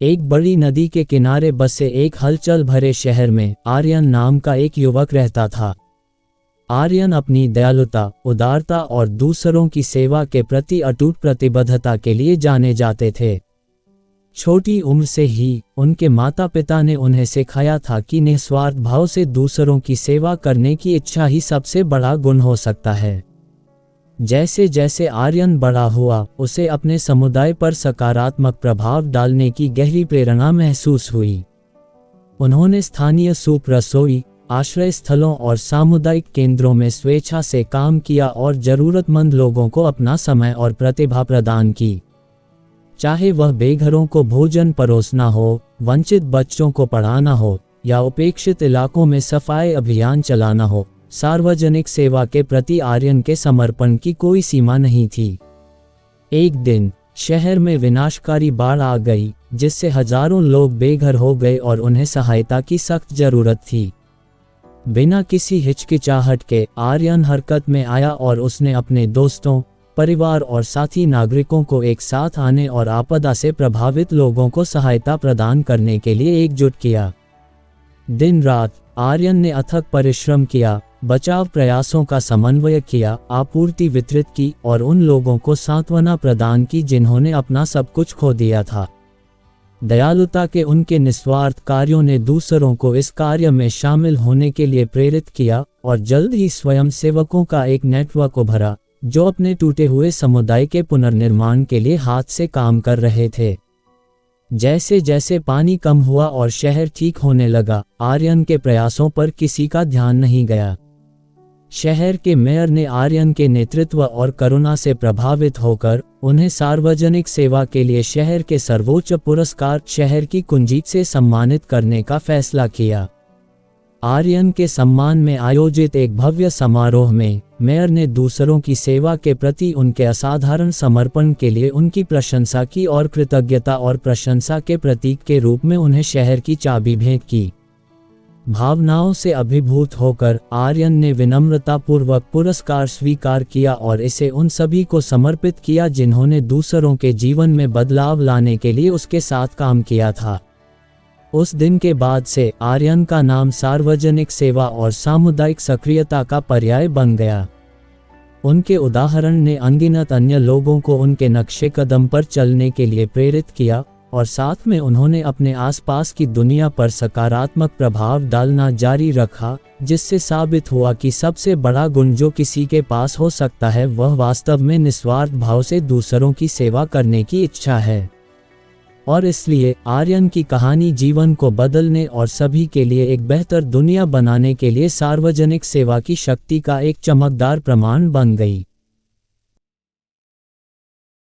एक बड़ी नदी के किनारे बसे एक हलचल भरे शहर में आर्यन नाम का एक युवक रहता था। आर्यन अपनी दयालुता, उदारता और दूसरों की सेवा के प्रति अटूट प्रतिबद्धता के लिए जाने जाते थे। छोटी उम्र से ही उनके माता पिता ने उन्हें सिखाया था कि निस्वार्थ भाव से दूसरों की सेवा करने की इच्छा ही सबसे बड़ा गुण हो सकता है। जैसे जैसे आर्यन बड़ा हुआ, उसे अपने समुदाय पर सकारात्मक प्रभाव डालने की गहरी प्रेरणा महसूस हुई। उन्होंने स्थानीय सूप रसोई, आश्रय स्थलों और सामुदायिक केंद्रों में स्वेच्छा से काम किया और जरूरतमंद लोगों को अपना समय और प्रतिभा प्रदान की। चाहे वह बेघरों को भोजन परोसना हो, वंचित बच्चों को पढ़ाना हो या उपेक्षित इलाकों में सफाई अभियान चलाना हो, सार्वजनिक सेवा के प्रति आर्यन के समर्पण की कोई सीमा नहीं थी। एक दिन शहर में विनाशकारी बाढ़ आ गई, जिससे हजारों लोग बेघर हो गए और उन्हें सहायता की सख्त जरूरत थी। बिना किसी हिचकिचाहट के आर्यन हरकत में आया और उसने अपने दोस्तों, परिवार और साथी नागरिकों को एक साथ आने और आपदा से प्रभावित लोगों को सहायता प्रदान करने के लिए एकजुट किया। दिन रात आर्यन ने अथक परिश्रम किया, बचाव प्रयासों का समन्वय किया, आपूर्ति वितरित की और उन लोगों को सांत्वना प्रदान की जिन्होंने अपना सब कुछ खो दिया था। दयालुता के उनके निस्वार्थ कार्यों ने दूसरों को इस कार्य में शामिल होने के लिए प्रेरित किया और जल्द ही स्वयं सेवकों का एक नेटवर्क उभरा, जो अपने टूटे हुए समुदाय के पुनर्निर्माण के लिए हाथ से काम कर रहे थे। जैसे जैसे पानी कम हुआ और शहर ठीक होने लगा, आर्यन के प्रयासों पर किसी का ध्यान नहीं गया। शहर के मेयर ने आर्यन के नेतृत्व और करुणा से प्रभावित होकर उन्हें सार्वजनिक सेवा के लिए शहर के सर्वोच्च पुरस्कार शहर की कुंजी से सम्मानित करने का फैसला किया। आर्यन के सम्मान में आयोजित एक भव्य समारोह में मेयर ने दूसरों की सेवा के प्रति उनके असाधारण समर्पण के लिए उनकी प्रशंसा की और कृतज्ञता और प्रशंसा के प्रतीक के रूप में उन्हें शहर की चाबी भेंट की। भावनाओं से अभिभूत होकर आर्यन ने विनम्रतापूर्वक पुरस्कार स्वीकार किया और इसे उन सभी को समर्पित किया जिन्होंने दूसरों के जीवन में बदलाव लाने के लिए उसके साथ काम किया था। उस दिन के बाद से आर्यन का नाम सार्वजनिक सेवा और सामुदायिक सक्रियता का पर्याय बन गया। उनके उदाहरण ने अनगिनत अन्य लोगों को उनके नक्शे कदम पर चलने के लिए प्रेरित किया और साथ में उन्होंने अपने आसपास की दुनिया पर सकारात्मक प्रभाव डालना जारी रखा, जिससे साबित हुआ कि सबसे बड़ा गुण जो किसी के पास हो सकता है वह वास्तव में निस्वार्थ भाव से दूसरों की सेवा करने की इच्छा है। और इसलिए आर्यन की कहानी जीवन को बदलने और सभी के लिए एक बेहतर दुनिया बनाने के लिए सार्वजनिक सेवा की शक्ति का एक चमकदार प्रमाण बन गई।